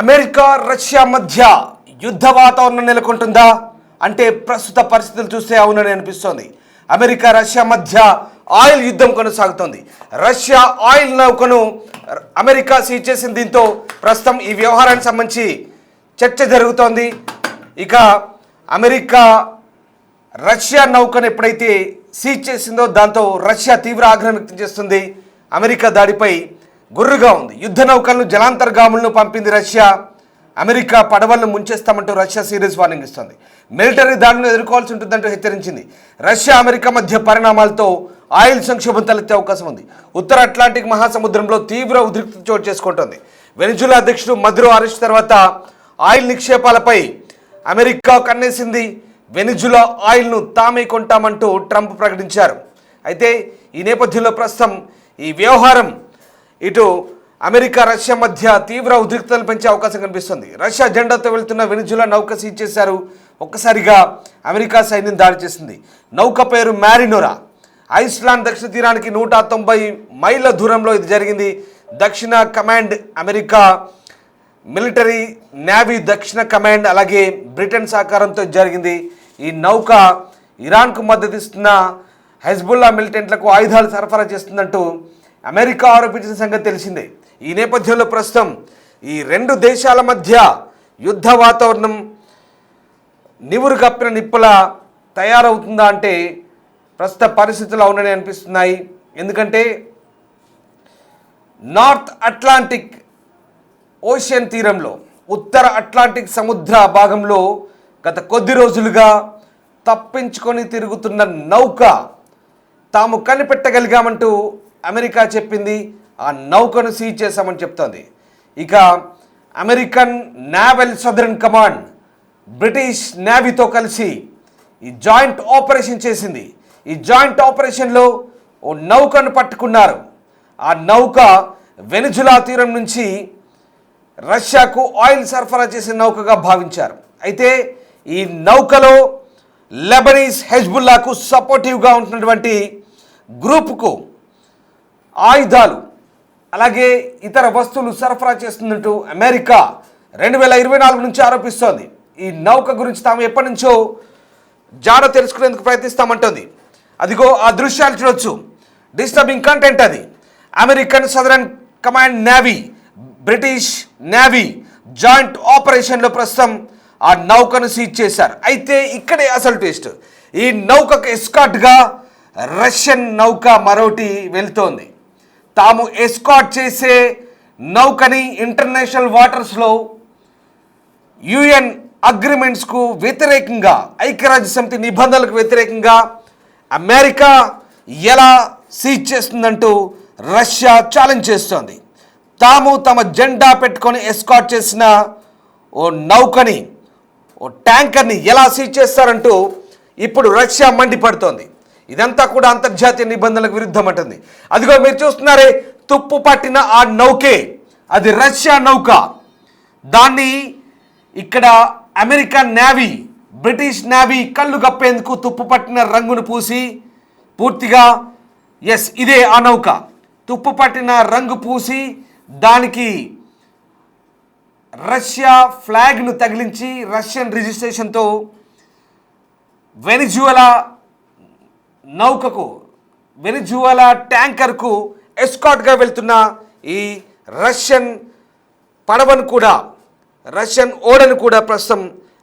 America Russia మధ్య యుద్ధ వాతావరణం నెలకొంటుందా అంటే ప్రస్తుత పరిస్థితులు చూస్తే అవునని అనిపిస్తోంది. అమెరికా రష్యా మధ్య ఆయిల్ యుద్ధం కొనసాగుతోంది. రష్యా ఆయిల్ నౌకను అమెరికా సీజ్ చేసిన దీంతో ప్రస్తుతం ఈ వ్యవహారానికి సంబంధించి చర్చ జరుగుతోంది. ఇక అమెరికా రష్యా నౌకను ఎప్పుడైతే సీజ్ చేసిందో దాంతో రష్యా తీవ్ర ఆగ్రహం వ్యక్తం చేస్తుంది. అమెరికా దాడిపై గుర్రుగా ఉంది. యుద్ధ నౌకలను జలాంతర్గాములను పంపింది రష్యా. అమెరికా పడవలను ముంచేస్తామంటూ రష్యా సీరియస్ వార్నింగ్ ఇస్తుంది. మిలిటరీ దాడులను ఎదుర్కోవాల్సి ఉంటుందంటూ హెచ్చరించింది. రష్యా అమెరికా మధ్య పరిణామాలతో ఆయిల్ సంక్షోభం తలెత్తే అవకాశం ఉంది. ఉత్తర అట్లాంటిక్ మహాసముద్రంలో తీవ్ర ఉద్రిక్తత చోటు చేసుకుంటోంది. వెనిజులా అధ్యక్షుడు మదురో అరెస్ట్ తర్వాత ఆయిల్ నిక్షేపాలపై అమెరికా కన్నేసింది. వెనిజులా ఆయిల్ను తామే కొంటామంటూ ట్రంప్ ప్రకటించారు. అయితే ఈ నేపథ్యంలో ప్రస్తుతం ఈ వ్యవహారం ఇటు అమెరికా రష్యా మధ్య తీవ్ర ఉద్రిక్తతలు పెంచే అవకాశం కనిపిస్తుంది. రష్యా జెండాతో వెళ్తున్న వెనిజులా నౌక సీజ్ చేశారు. ఒక్కసారిగా అమెరికా సైన్యం దాడి చేసింది. నౌక పేరు మ్యారినోరా. ఐస్లాండ్ దక్షిణ తీరానికి 190 మైళ్ళ దూరంలో ఇది జరిగింది. దక్షిణ కమాండ్ అమెరికా మిలిటరీ నేవీ దక్షిణ కమాండ్ అలాగే బ్రిటన్ సహకారంతో జరిగింది. ఈ నౌక ఇరాన్కు మద్దతిస్తున్న హెజ్బుల్లా మిలిటెంట్లకు ఆయుధాలు సరఫరా చేస్తుందంటూ అమెరికా ఆరోపించిన సంగతి తెలిసిందే. ఈ నేపథ్యంలో ప్రస్తుతం ఈ రెండు దేశాల మధ్య యుద్ధ వాతావరణం నివురు కప్పిన నిప్పులా తయారవుతుందా అంటే ప్రస్తుత పరిస్థితులు అవునని అనిపిస్తున్నాయి. ఎందుకంటే నార్త్ అట్లాంటిక్ ఓషియన్ తీరంలో ఉత్తర అట్లాంటిక్ సముద్ర భాగంలో గత కొద్ది రోజులుగా తప్పించుకొని తిరుగుతున్న నౌక తాము కనిపెట్టగలిగామంటూ అమెరికా చెప్పింది. ఆ నౌకను సీజ్ చేశామని చెప్తోంది. ఇక American naval southern command British నేవీతో కలిసి ఈ జాయింట్ ఆపరేషన్ చేసింది. ఈ జాయింట్ ఆపరేషన్లో ఓ నౌకను పట్టుకున్నారు. ఆ నౌక వెనిజులా తీరం నుంచి రష్యాకు ఆయిల్ సరఫరా చేసే నౌకగా భావించారు. అయితే ఈ నౌకలో లెబనీస్ హెజ్బుల్లాకు సపోర్టివ్గా ఉంటున్నటువంటి గ్రూపుకు ఆయుధాలు అలాగే ఇతర వస్తువులు సరఫరా చేస్తున్నట్టు అమెరికా 2024 నుంచి ఆరోపిస్తోంది. ఈ నౌక గురించి తాము ఎప్పటి నుంచో జాడ తెలుసుకునేందుకు ప్రయత్నిస్తామంటుంది. అదిగో ఆ దృశ్యాలు చూడొచ్చు. డిస్టర్బింగ్ కంటెంట్ అది. American southern command navy British navy joint ఆపరేషన్లో ప్రస్తుతం ఆ నౌకను సీజ్ చేశారు. అయితే ఇక్కడే అసలు ట్విస్ట్. ఈ నౌకకు ఎస్కాట్గా రష్యన్ నౌక మరోటి వెళ్తోంది. తాము ఎస్కాట్ చేసే నౌకని ఇంటర్నేషనల్ వాటర్స్లో యుఎన్ అగ్రిమెంట్స్కు వ్యతిరేకంగా ఐక్యరాజ్య సమితి నిబంధనలకు వ్యతిరేకంగా అమెరికా ఎలా సీజ్ చేస్తుందంటూ రష్యా ఛాలెంజ్ చేస్తోంది. తాము తమ జెండా పెట్టుకొని ఎస్కాట్ చేసిన ఓ నౌకని ఓ ట్యాంకర్ని ఎలా సీజ్ చేస్తారంటూ ఇప్పుడు రష్యా మండిపడుతోంది. ఇదంతా కూడా అంతర్జాతీయ నిబంధనలకు విరుద్ధం అంటుంది. అదిగో మీరు చూస్తున్నారే తుప్పు పట్టిన ఆ నౌకే అది రష్యా నౌక. దాన్ని ఇక్కడ అమెరికన్ నేవీ బ్రిటిష్ నేవీ కళ్ళు కప్పేందుకు తుప్పు పట్టిన రంగును పూసి పూర్తిగా ఇదే ఆ నౌక తుప్పు పట్టిన రంగు పూసి దానికి రష్యా ఫ్లాగ్ను తగిలించి రష్యన్ రిజిస్ట్రేషన్తో వెనిజువలా నౌకకు వెనిజువలా ట్యాంకర్కు ఎస్కాట్గా వెళ్తున్న ఈ రష్యన్ పడవను కూడా రష్యన్ ఓడను కూడా ప్రస్తుతం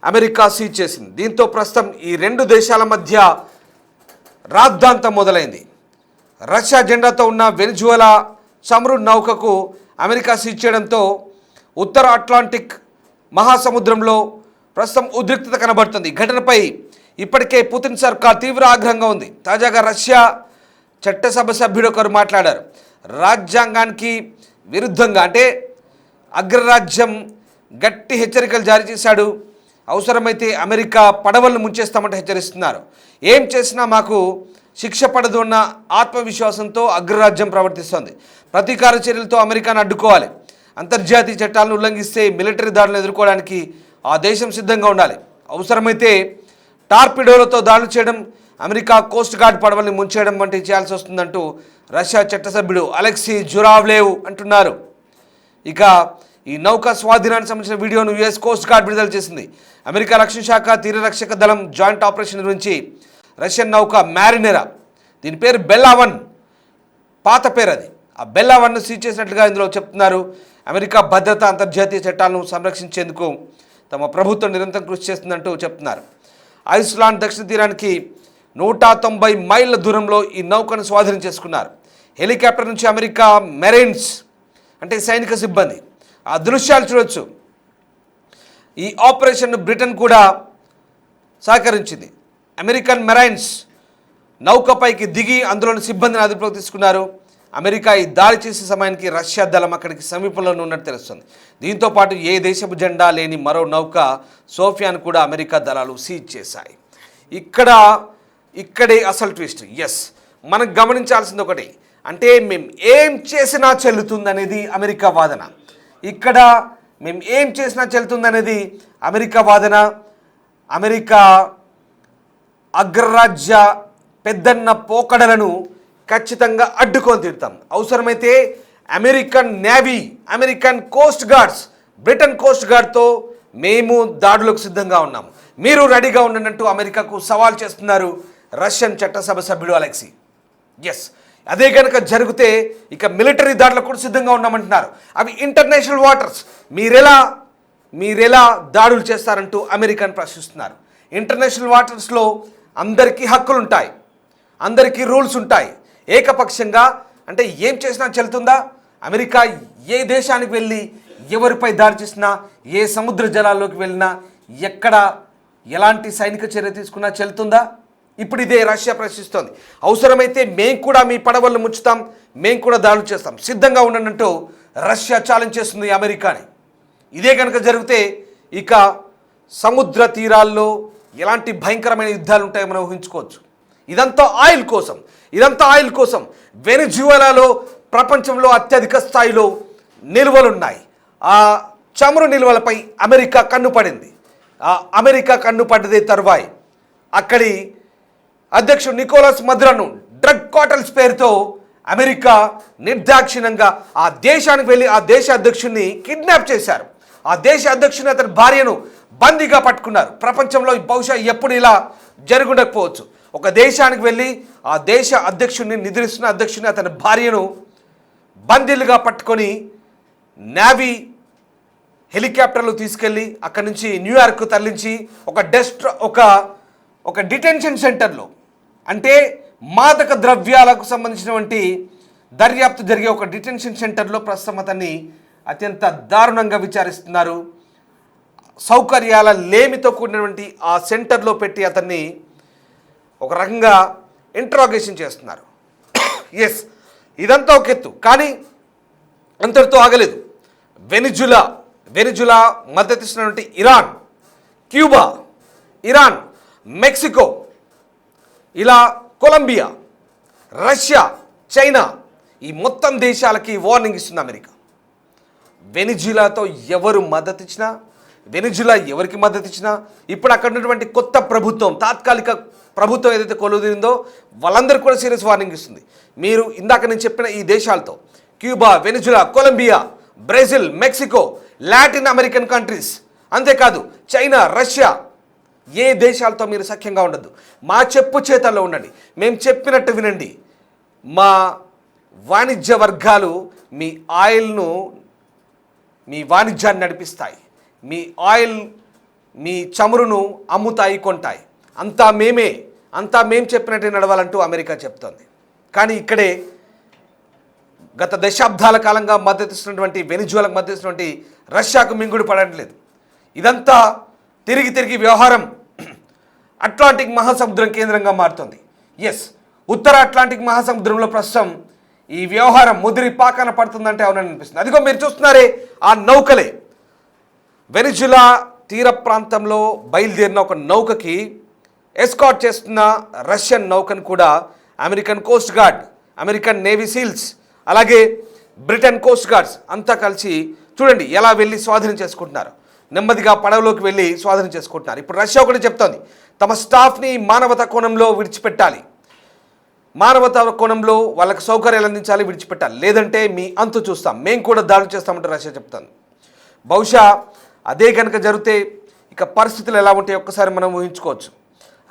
అమెరికా సీజ్ చేసింది. దీంతో ప్రస్తుతం ఈ రెండు దేశాల మధ్య రాద్ధాంతం మొదలైంది. రష్యా జెండాతో ఉన్న వెనిజువలా చమురు నౌకకు అమెరికా సీజ్ చేయడంతో ఉత్తర అట్లాంటిక్ మహాసముద్రంలో ప్రస్తుతం ఉద్రిక్తత కనబడుతుంది. ఈ ఘటనపై ఇప్పటికే పుతిన్ సర్కార్ తీవ్ర ఆగ్రహంగా ఉంది. తాజాగా రష్యా చట్టసభ సభ్యుడు ఒకరు మాట్లాడారు. రాజ్యాంగానికి విరుద్ధంగా అంటే అగ్రరాజ్యం గట్టి హెచ్చరికలు జారీ చేశాడు. అవసరమైతే అమెరికా పడవలను ముంచేస్తామంటే హెచ్చరిస్తున్నారు. ఏం చేసినా మాకు శిక్ష పడదు అన్న ఆత్మవిశ్వాసంతో అగ్రరాజ్యం ప్రవర్తిస్తోంది. ప్రతీకార చర్యలతో అమెరికాను అడ్డుకోవాలి. అంతర్జాతీయ చట్టాలను ఉల్లంఘిస్తే మిలిటరీ దాడులను ఎదుర్కోవడానికి ఆ దేశం సిద్ధంగా ఉండాలి. అవసరమైతే టార్పిడోలతో దాడులు చేయడం, అమెరికా కోస్ట్ గార్డ్ పడవల్ని ముంచేయడం వంటివి చేయాల్సి వస్తుందంటూ రష్యా చట్టసభ్యుడు అలెక్సీ జురావ్లేవ్ అంటున్నారు. ఇక ఈ నౌక స్వాధీనానికి సంబంధించిన వీడియోను యుఎస్ కోస్ట్ గార్డ్ విడుదల చేసింది. అమెరికా రక్షణ శాఖ తీరరక్షక దళం జాయింట్ ఆపరేషన్ నిర్వహించి రష్యన్ నౌక మ్యారినెరా, దీని పేరు బెల్లా-1, పాత పేరు అది, ఆ బెల్లా-1ను సీజ్ చేసినట్లుగా ఇందులో చెప్తున్నారు. అమెరికా భద్రత, అంతర్జాతీయ చట్టాలను సంరక్షించేందుకు తమ ప్రభుత్వం నిరంతరం కృషి చేస్తుందంటూ చెప్తున్నారు. ఐస్లాండ్ దక్షిణ తీరానికి 190 మైళ్ళ దూరంలో ఈ నౌకను స్వాధీనం చేసుకున్నారు. హెలికాప్టర్ నుంచి అమెరికా మెరైన్స్ అంటే సైనిక సిబ్బంది ఆ దృశ్యాలు చూడొచ్చు. ఈ ఆపరేషన్ బ్రిటన్ కూడా సహకరించింది. అమెరికన్ మెరైన్స్ నౌకపైకి దిగి అందులోని సిబ్బందిని అదుపులోకి తీసుకున్నారు. అమెరికా ఈ దాడి చేసే సమయానికి రష్యా దళం అక్కడికి సమీపంలోనే ఉన్నట్టు తెలుస్తుంది. దీంతో పాటు ఏ దేశపు జెండా లేని మరో నౌక సోఫియాను కూడా అమెరికా దళాలు సీజ్ చేశాయి. ఇక్కడే అసలు ట్విస్ట్. ఎస్, మనం గమనించాల్సింది ఒకటి, అంటే మేము ఏం చేసినా చెల్లుతుందనేది అమెరికా వాదన. ఇక్కడ మేము ఏం చేసినా చెల్లుతుందనేది అమెరికా వాదన. అమెరికా అగ్రరాజ్య పెద్దన్న పోకడలను ఖచ్చితంగా అడ్డుకొని తీరుతాం. అవసరమైతే American navy, American coast guards, Britain coast గార్డ్తో మేము దాడులకు సిద్ధంగా ఉన్నాము, మీరు రెడీగా ఉండండి అమెరికాకు సవాల్ చేస్తున్నారు రష్యన్ చట్టసభ సభ్యుడు అలెక్సీ. ఎస్, అదే కనుక జరిగితే ఇక మిలిటరీ దాడులకు కూడా సిద్ధంగా ఉన్నామంటున్నారు. అవి ఇంటర్నేషనల్ వాటర్స్, మీరెలా దాడులు చేస్తారంటూ అమెరికాను ప్రశ్నిస్తున్నారు. ఇంటర్నేషనల్ వాటర్స్లో అందరికీ హక్కులు ఉంటాయి, అందరికీ రూల్స్ ఉంటాయి. ఏకపక్షంగా అంటే ఏం చేసినా చెల్లుతుందా? అమెరికా ఏ దేశానికి వెళ్ళి ఎవరిపై దాడి చేసినా, ఏ సముద్ర జలాల్లోకి వెళ్ళినా, ఎక్కడ ఎలాంటి సైనిక చర్య తీసుకున్నా చెల్లుతుందా? ఇప్పుడు ఇదే రష్యా ప్రశ్నిస్తోంది. అవసరమైతే మేము కూడా మీ పడవలను ముంచుతాం, మేము కూడా దాడులు చేస్తాం, సిద్ధంగా ఉండండి రష్యా ఛాలెంజ్ చేస్తుంది అమెరికాని. ఇదే కనుక జరిగితే ఇక సముద్ర తీరాల్లో ఎలాంటి భయంకరమైన యుద్ధాలు ఉంటాయో మనం ఊహించుకోవచ్చు. ఇదంతా ఆయిల్ కోసం. వెనిజువెలాలో ప్రపంచంలో అత్యధిక స్థాయిలో నిల్వలున్నాయి. ఆ చమురు నిల్వలపై అమెరికా కన్నుపడింది. ఆ అమెరికా కన్నుపడ్డదే తరువాయి అక్కడి అధ్యక్షుడు నికోలస్ మదురోను డ్రగ్ కార్టెల్స్ పేరుతో అమెరికా నిర్దాక్షిణ్యంగా ఆ దేశానికి వెళ్ళి ఆ దేశ అధ్యక్షుడిని కిడ్నాప్ చేశారు. ఆ దేశ అధ్యక్షుని, అతని భార్యను బందీగా పట్టుకున్నారు. ప్రపంచంలో బహుశా ఎప్పుడు ఇలా జరుగుండకపోవచ్చు. ఒక దేశానికి వెళ్ళి ఆ దేశ అధ్యక్షుడిని, నిద్రిస్తున్న అధ్యక్షుడిని, అతని భార్యను బందీలుగా పట్టుకొని నేవీ హెలికాప్టర్లు తీసుకెళ్ళి అక్కడి నుంచి న్యూయార్క్ తరలించి ఒక డిటెన్షన్ సెంటర్లో, అంటే మాదక ద్రవ్యాలకు సంబంధించినటువంటి దర్యాప్తు జరిగే ఒక డిటెన్షన్ సెంటర్లో ప్రస్తుతం అతన్ని అత్యంత దారుణంగా విచారిస్తున్నారు. సౌకర్యాల లేమితో కూడినటువంటి ఆ సెంటర్లో పెట్టి అతన్ని ఒక రకంగా ఇంట్రాగేషన్ చేస్తున్నారు. ఎస్, ఇదంతా ఒక ఎత్తు, కానీ అంతటితో ఆగలేదు. వెనిజులా మద్దతిస్తున్నటువంటి ఇరాన్, క్యూబా, మెక్సికో, ఇలా కొలంబియా, రష్యా, చైనా, ఈ మొత్తం దేశాలకి వార్నింగ్ ఇస్తుంది అమెరికా. వెనిజులాతో ఎవరు మద్దతు ఇచ్చినా, వెనిజులా ఎవరికి మద్దతు ఇచ్చినా, ఇప్పుడు అక్కడ ఉన్నటువంటి కొత్త ప్రభుత్వం, తాత్కాలిక ప్రభుత్వం ఏదైతే కొలువుదీరిందో వాళ్ళందరికీ కూడా సీరియస్ వార్నింగ్ ఇస్తుంది. మీరు ఇందాక నేను చెప్పిన ఈ దేశాలతో, Cuba, Venezuela, Colombia, Brazil, Mexico, Latin American countries, అంతేకాదు చైనా, రష్యా, ఏ దేశాలతో మీరు సఖ్యంగా ఉండద్దు. మా చెప్పు చేతల్లో ఉండండి, మేము చెప్పినట్టు వినండి. మా వాణిజ్య వర్గాలు మీ వాణిజ్యాన్ని నడిపిస్తాయి, మీ చమురును అమ్ముతాయి, కొంటాయి, అంతా మేము చెప్పినట్టే నడవాలంటూ అమెరికా చెప్తోంది. కానీ ఇక్కడే గత దశాబ్దాల కాలంగా మద్దతిస్తున్నటువంటి వెనిజువలాకు మద్దతిస్తున్నటువంటి రష్యాకు మింగుడు పడట్లేదు. ఇదంతా తిరిగి వ్యవహారం అట్లాంటిక్ మహాసముద్రం కేంద్రంగా మారుతుంది. ఎస్, ఉత్తర అట్లాంటిక్ మహాసముద్రంలో ప్రస్తుతం ఈ వ్యవహారం ముదిరి పాకాన పడుతుందంటే అవునని అనిపిస్తుంది. అదిగో మీరు చూస్తున్నారే, ఆ నౌకలే వెనిజులా తీర ప్రాంతంలో బయలుదేరిన ఒక నౌకకి ఎస్కాట్ చేస్తున్న రష్యన్ నౌకను కూడా American coast guard, American navy seals, అలాగే బ్రిటన్ కోస్ట్ గార్డ్స్ అంతా కలిసి చూడండి ఎలా వెళ్ళి స్వాధీనం చేసుకుంటున్నారు. నెమ్మదిగా పడవలోకి వెళ్ళి స్వాధీనం చేసుకుంటున్నారు. ఇప్పుడు రష్యా ఒకటి చెప్తోంది, తమ స్టాఫ్ని మానవతా కోణంలో విడిచిపెట్టాలి, మానవతా కోణంలో వాళ్ళకి సౌకర్యాలు అందించాలి, విడిచిపెట్టాలి, లేదంటే మీ అంతు చూస్తాం, మేము కూడా దాడులు చేస్తామంటే రష్యా చెప్తాను. బహుశా అదే కనుక జరిగితే ఇక పరిస్థితులు ఎలా ఉంటాయో ఒక్కసారి మనం ఊహించుకోవచ్చు.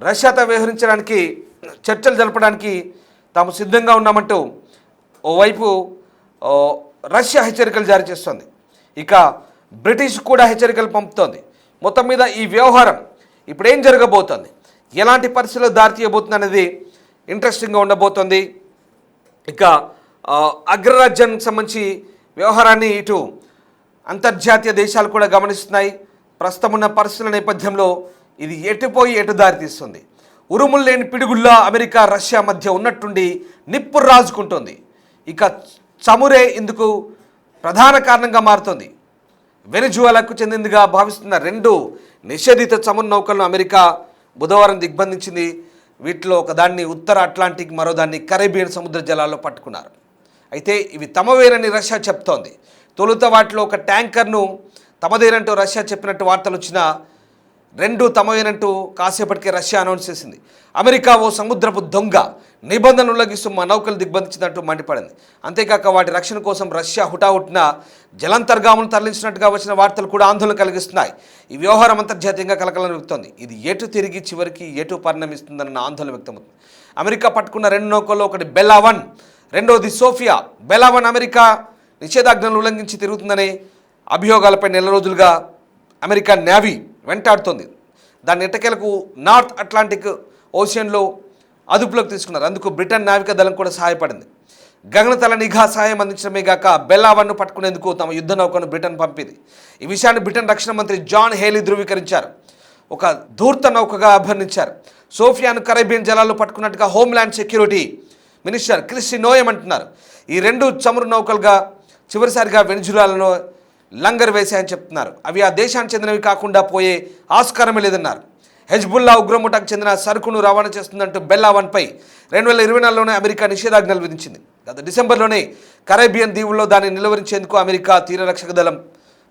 రష్యాతో వ్యవహరించడానికి చర్చలు జరపడానికి తాము సిద్ధంగా ఉన్నామంటూ ఓవైపు రష్యా హెచ్చరికలు జారీ చేస్తోంది, ఇక బ్రిటిష్ కూడా హెచ్చరికలు పంపుతోంది. మొత్తం మీద ఈ వ్యవహారం ఇప్పుడు ఏం జరగబోతోంది, ఎలాంటి పరిస్థితుల్లో దారితీయబోతుంది అనేది ఇంట్రెస్టింగ్గా ఉండబోతోంది. ఇక అగ్రరాజ్యానికి సంబంధించి వ్యవహారాన్ని ఇటు అంతర్జాతీయ దేశాలు కూడా గమనిస్తున్నాయి. ప్రస్తుతం ఉన్న పరిస్థితుల నేపథ్యంలో ఇది ఎటుపోయి ఎటు దారితీస్తుంది. ఉరుములు లేని పిడుగుల్లా అమెరికా రష్యా మధ్య ఉన్నట్టుండి నిప్పు రాజుకుంటుంది. ఇక చమురే ఇందుకు ప్రధాన కారణంగా మారుతుంది. వెనిజువాలాకు చెందిందిగా భావిస్తున్న 2 నిషేధిత చమురు నౌకలను అమెరికా బుధవారం దిగ్బంధించింది. వీటిలో ఒకదాన్ని ఉత్తర అట్లాంటిక్, మరోదాన్ని కరేబియన్ సముద్ర జలాల్లో పట్టుకున్నారు. అయితే ఇవి తమవేనని రష్యా చెప్తోంది. తొలుత వాటిలో ఒక ట్యాంకర్ను తమదేనంటూ రష్యా చెప్పినట్టు వార్తలు వచ్చినా 2 తమవేనంటూ కాసేపటికే రష్యా అనౌన్స్ చేసింది. అమెరికా ఓ సముద్రపు దొంగ, నిబంధనలు ఉల్లంఘిస్తూ మా నౌకలు దిగ్బంధించినట్టు మండిపడింది. అంతేకాక వాటి రక్షణ కోసం రష్యా హుటాహుటిన జలాంతర్గాములను తరలించినట్టుగా వచ్చిన వార్తలు కూడా ఆందోళన కలిగిస్తున్నాయి. ఈ వ్యవహారం అంతర్జాతీయంగా కలకలం రేపుతోంది. ఇది ఎటు తిరిగి చివరికి ఎటు పరిణమిస్తుందన్న ఆందోళన వ్యక్తమవుతుంది. అమెరికా పట్టుకున్న 2 నౌకల్లో ఒకటి బెల్లా-1, రెండోది సోఫియా. బెల్లా-1 అమెరికా నిషేధాజ్ఞలను ఉల్లంఘించి తిరుగుతుందనే అభియోగాలపై నెల రోజులుగా అమెరికా నేవీ వెంటాడుతోంది. దాన్ని ఎట్టకేలకు నార్త్ అట్లాంటిక్ ఓషియన్లో అదుపులోకి తీసుకున్నారు. అందుకు బ్రిటన్ నావికా దళం కూడా సహాయపడింది. గగనతల నిఘా సహాయం అందించడమే గాక బెల్లా-1ను పట్టుకునేందుకు తమ యుద్ధ నౌకను బ్రిటన్ పంపింది. ఈ విషయాన్ని బ్రిటన్ రక్షణ మంత్రి జాన్ హేలీ ధృవీకరించారు. ఒక ధూర్త నౌకగా అభివర్ణించారు. సోఫియాను కరేబియన్ జలాల్లో పట్టుకున్నట్టుగా హోమ్ల్యాండ్ సెక్యూరిటీ మినిస్టర్ క్రిస్టి నోయమ్ అంటున్నారు. ఈ 2 చమురు నౌకలుగా చివరిసారిగా వెనిజులాలో లంగర్ వేశాయని చెప్తున్నారు. అవి ఆ దేశానికి చెందినవి కాకుండా పోయే ఆస్కారమే లేదన్నారు. హెజ్బుల్లా ఉగ్రముఠాకు చెందిన సరుకును రవాణా చేస్తుందంటూ బెల్లా-1పై 2024లోనే అమెరికా నిషేధాజ్ఞలు విధించింది. గత డిసెంబర్లోనే కరేబియన్ దీవుల్లో దాన్ని నిలువరించేందుకు అమెరికా తీరరక్షక దళం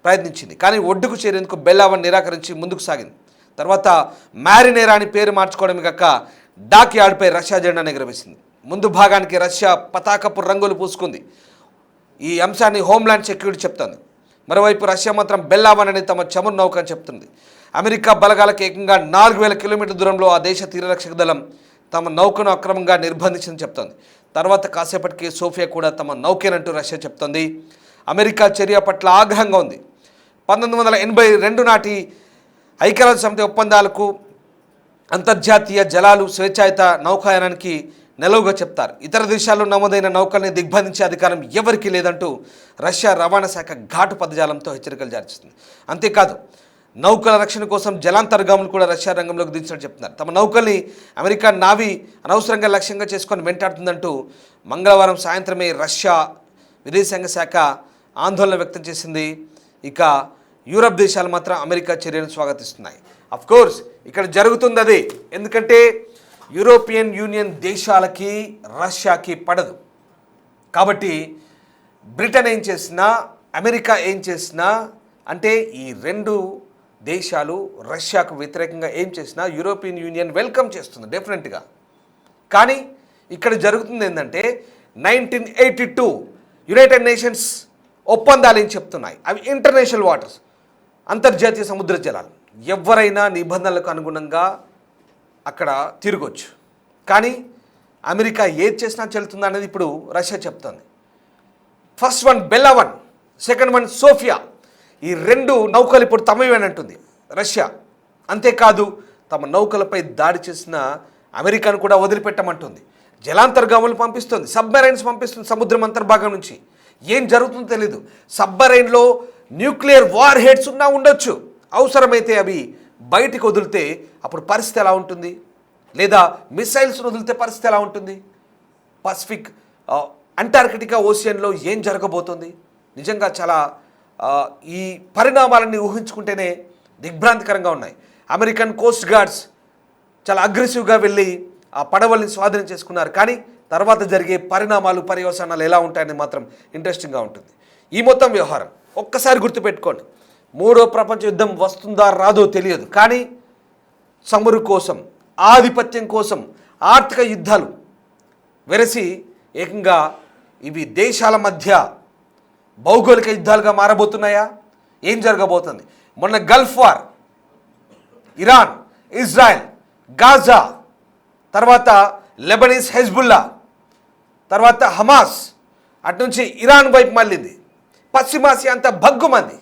ప్రయత్నించింది. కానీ ఒడ్డుకు చేరేందుకు బెల్లా-1 నిరాకరించి ముందుకు సాగింది. తర్వాత మ్యారినేరా అని పేరు మార్చుకోవడమే కాక డాక్ యార్డ్పై రష్యా జెండాను ఎగురవేసింది. ముందు భాగానికి రష్యా పతాకపు రంగులు పూసుకుంది. ఈ అంశాన్ని హోమ్ల్యాండ్ సెక్యూరిటీ చెప్తోంది. మరోవైపు రష్యా మాత్రం బెల్లా-1 అని తమ చమురు నౌక అని చెప్తుంది. అమెరికా బలగాలకు ఏకంగా 4000 కిలోమీటర్ల దూరంలో ఆ దేశ తీరరక్షక దళం తమ నౌకను అక్రమంగా నిర్బంధించిందని చెప్తోంది. తర్వాత కాసేపటికి సోఫియా కూడా తమ నౌకేనంటూ రష్యా చెప్తోంది. అమెరికా చర్య పట్ల ఆగ్రహంగా ఉంది. 1982 నాటి ఐక్యరాజ్య సమితి ఒప్పందాలకు అంతర్జాతీయ జలాలు స్వేచ్ఛాయుత నౌకాయానానికి నెలవుగా చెప్తారు. ఇతర దేశాల్లో నమోదైన నౌకల్ని దిగ్బంధించే అధికారం ఎవరికీ లేదంటూ రష్యా రవాణా శాఖ ఘాటు పదజాలంతో హెచ్చరికలు జారీ చేస్తుంది. అంతేకాదు నౌకల రక్షణ కోసం జలాంతర్గాములు కూడా రష్యా రంగంలోకి దించినట్టు చెప్తున్నారు. తమ నౌకల్ని అమెరికా నావీ అనవసరంగా లక్ష్యంగా చేసుకొని వెంటాడుతుందంటూ మంగళవారం సాయంత్రమే రష్యా విదేశాంగ శాఖ ఆందోళన వ్యక్తం చేసింది. ఇక యూరప్ దేశాలు మాత్రం అమెరికా చర్యలను స్వాగతిస్తున్నాయి. అఫ్కోర్స్ ఇక్కడ జరుగుతుంది అదే, ఎందుకంటే యూరోపియన్ యూనియన్ దేశాలకి రష్యాకి పడదు. కాబట్టి బ్రిటన్ ఏం చేసినా అమెరికా ఏం చేసినా అంటే ఈ 2 దేశాలు రష్యాకు వ్యతిరేకంగా ఏం చేసినా యూరోపియన్ యూనియన్ వెల్కమ్ చేస్తుంది డెఫినెట్గా. కానీ ఇక్కడ జరుగుతుంది ఏంటంటే 1982 యునైటెడ్ నేషన్స్ ఒప్పందాలు ఏం చెప్తున్నాయి, అవి ఇంటర్నేషనల్ వాటర్స్, అంతర్జాతీయ సముద్ర జలాలు. ఎవరైనా నిబంధనలకు అనుగుణంగా అక్కడ తిరగొచ్చు. కానీ అమెరికా ఏది చేసినా చెల్లుతుందా అనేది ఇప్పుడు రష్యా చెప్తుంది. First one Bella one, second one Sofia. ఈ 2 నౌకలు ఇప్పుడు తమవేనంటుంది రష్యా. అంతేకాదు తమ నౌకలపై దాడి చేసిన అమెరికాను కూడా వదిలిపెట్టమంటుంది. జలాంతర్గాములు పంపిస్తుంది, సబ్మెరైన్స్ పంపిస్తుంది సముద్రం అంతర్భాగం నుంచి. ఏం జరుగుతుందో తెలీదు. సబ్మెరైన్లో న్యూక్లియర్ వార్ హెడ్స్ ఉన్నా ఉండొచ్చు. అవసరమైతే అవి బయటికి వదిలితే అప్పుడు పరిస్థితి ఎలా ఉంటుంది, లేదా మిసైల్స్ వదిలితే పరిస్థితి ఎలా ఉంటుంది, పసిఫిక్ అంటార్కిటికా ఓషియన్లో ఏం జరగబోతుంది. నిజంగా చాలా ఈ పరిణామాలన్నీ ఊహించుకుంటేనే దిగ్భ్రాంతికరంగా ఉన్నాయి. అమెరికన్ కోస్ట్ గార్డ్స్ చాలా అగ్రెసివ్గా వెళ్ళి ఆ పడవల్ని స్వాధీనం చేసుకున్నారు. కానీ తర్వాత జరిగే పరిణామాలు పర్యవసానాలు ఎలా ఉంటాయని మాత్రం ఇంట్రెస్టింగ్గా ఉంటుంది. ఈ మొత్తం వ్యవహారం ఒక్కసారి గుర్తుపెట్టుకోండి, 3వ ప్రపంచ యుద్ధం వస్తుందా రాదో తెలియదు. కానీ చమురు కోసం, ఆధిపత్యం కోసం ఆర్థిక యుద్ధాలు వెరసి ఏకంగా ఇవి దేశాల మధ్య భౌగోళిక యుద్ధాలుగా మారబోతున్నాయా? ఏం జరగబోతుంది? మొన్న Gulf war, Iran, Israel, Gaza, తర్వాత లెబనీస్ హెజ్బుల్లా, తర్వాత హమాస్, అటు నుంచి ఇరాన్ వైపు మళ్ళింది. పశ్చిమాసియా అంతా భగ్గుమంది.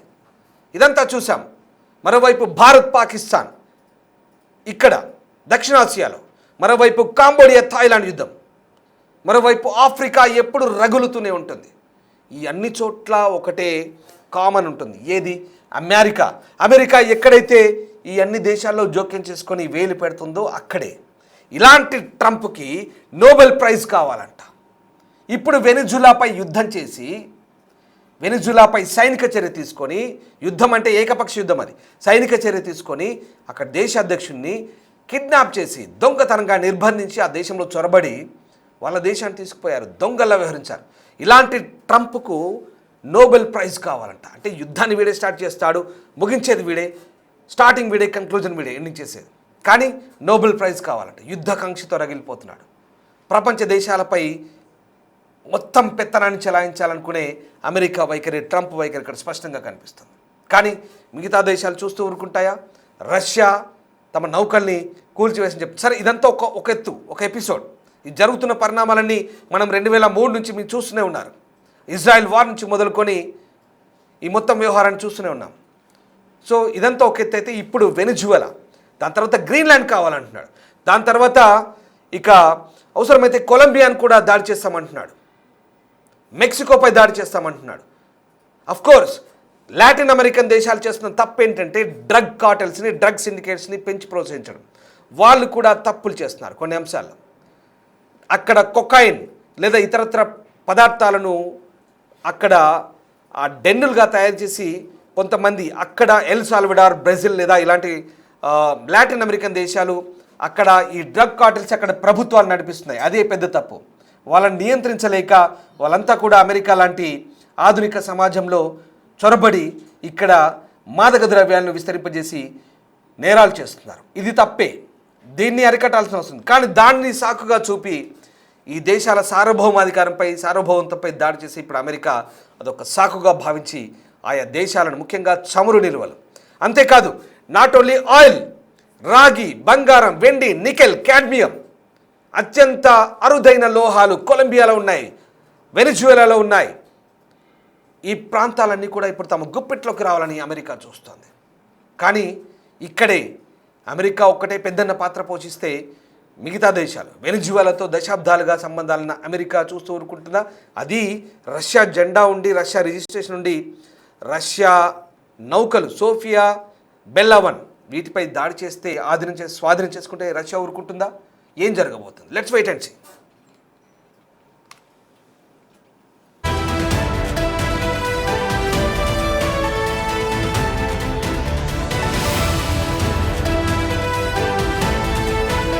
ఇదంతా చూసాం. మరోవైపు భారత్ పాకిస్తాన్, ఇక్కడ దక్షిణాసియాలో, మరోవైపు కాంబోడియా థాయిలాండ్ యుద్ధం, మరోవైపు ఆఫ్రికా ఎప్పుడు రగులుతూనే ఉంటుంది. ఈ అన్ని చోట్ల ఒకటే కామన్ ఉంటుంది. ఏది? అమెరికా. అమెరికా ఎక్కడైతే ఈ అన్ని దేశాల్లో జోక్యం చేసుకొని వేలు పెడుతుందో అక్కడే. ఇలాంటి ట్రంప్కి నోబెల్ ప్రైజ్ కావాలంట. ఇప్పుడు వెనిజులాపై యుద్ధం చేసి, వెనిజులాపై సైనిక చర్య తీసుకొని, యుద్ధం అంటే ఏకపక్ష యుద్ధం, అది సైనిక చర్య తీసుకొని అక్కడ దేశ అధ్యక్షుడిని కిడ్నాప్ చేసి దొంగతనంగా నిర్బంధించి ఆ దేశంలో చొరబడి వాళ్ళ దేశాన్ని తీసుకుపోయారు, దొంగల్లా వ్యవహరించారు. ఇలాంటి ట్రంప్కు నోబెల్ ప్రైజ్ కావాలంట. అంటే యుద్ధాన్ని వీడే స్టార్ట్ చేస్తాడు, ముగించేది వీడే, స్టార్టింగ్ వీడే, కంక్లూజన్ వీడే, ఎండింగ్ చేసేది. కానీ నోబెల్ ప్రైజ్ కావాలంట. యుద్ధకాంక్షతో రగిలిపోతున్నాడు. ప్రపంచ దేశాలపై మొత్తం పెత్తనాన్ని చెలాయించాలనుకునే అమెరికా వైఖరి, ట్రంప్ వైఖరి ఇక్కడ స్పష్టంగా కనిపిస్తుంది. కానీ మిగతా దేశాలు చూస్తూ ఊరుకుంటాయా? రష్యా తమ నౌకల్ని కూల్చివేసని చెప్పి, సరే ఇదంతా ఒక ఎత్తు, ఒక ఎపిసోడ్. ఈ జరుగుతున్న పరిణామాలన్నీ మనం 2003 నుంచి మీరు చూస్తూనే ఉన్నారు. ఇజ్రాయెల్ వార్ నుంచి మొదలుకొని ఈ మొత్తం వ్యవహారాన్ని చూస్తూనే ఉన్నాం. సో ఇదంతా ఒక ఎత్తు అయితే, ఇప్పుడు వెనిజువెలా, దాని తర్వాత గ్రీన్లాండ్ కావాలంటున్నాడు. దాని తర్వాత ఇక అవసరమైతే కొలంబియాను కూడా దాడి చేస్తామంటున్నాడు, మెక్సికోపై దాడి చేస్తామంటున్నాడు. అఫ్కోర్స్ లాటిన్ అమెరికన్ దేశాలు చేస్తున్న తప్పు ఏంటంటే డ్రగ్ కార్టెల్స్ని, డ్రగ్ సిండికేట్స్ని పెంచి ప్రోత్సహించడం. వాళ్ళు కూడా తప్పులు చేస్తున్నారు కొన్ని అంశాల్లో. అక్కడ కొకైన్ లేదా ఇతరత్ర పదార్థాలను అక్కడ ఆ డెన్నులుగా తయారు చేసి కొంతమంది అక్కడ ఎల్ సాల్వడార్, బ్రెజిల్ లేదా ఇలాంటి లాటిన్ అమెరికన్ దేశాలు, అక్కడ ఈ డ్రగ్ కార్టెల్స్ అక్కడ ప్రభుత్వాలు నడిపిస్తున్నాయి. అదే పెద్ద తప్పు. వాళ్ళని నియంత్రించలేక వాళ్ళంతా కూడా అమెరికా లాంటి ఆధునిక సమాజంలో చొరబడి ఇక్కడ మాదక ద్రవ్యాలను విస్తరింపజేసి నేరాలు చేస్తున్నారు. ఇది తప్పే, దీన్ని అరికట్టాల్సిన అవసరం. కానీ దాన్ని సాకుగా చూపి ఈ దేశాల సార్వభౌమాధికారంపై, సార్వభౌమత్వంపై దాడి చేసి ఇప్పుడు అమెరికా అదొక సాకుగా భావించి ఆయా దేశాలను, ముఖ్యంగా చమురు నిల్వలు, అంతేకాదు నాట్ ఓన్లీ ఆయిల్, రాగి, బంగారం, వెండి, నికెల్, కాడ్మియం, అత్యంత అరుదైన లోహాలు కొలంబియాలో ఉన్నాయి, వెనిజువెలాలో ఉన్నాయి. ఈ ప్రాంతాలన్నీ కూడా ఇప్పుడు తమ గుప్పిట్లోకి రావాలని అమెరికా చూస్తోంది. కానీ ఇక్కడే అమెరికా ఒక్కటే పెద్దన్న పాత్ర పోషిస్తే మిగతా దేశాలు, వెనిజువెలాతో దశాబ్దాలుగా సంబంధాలన్న అమెరికా చూస్తూ ఊరుకుంటుందా? అది రష్యా జెండా ఉండి, రష్యా రిజిస్ట్రేషన్ ఉండి, రష్యా నౌకలు సోఫియా, బెల్లావన్ వీటిపై దాడి చేస్తే స్వాధీనం చేసుకుంటే రష్యా ఊరుకుంటుందా? ఏం జరగబోతుంది? Let's wait and see.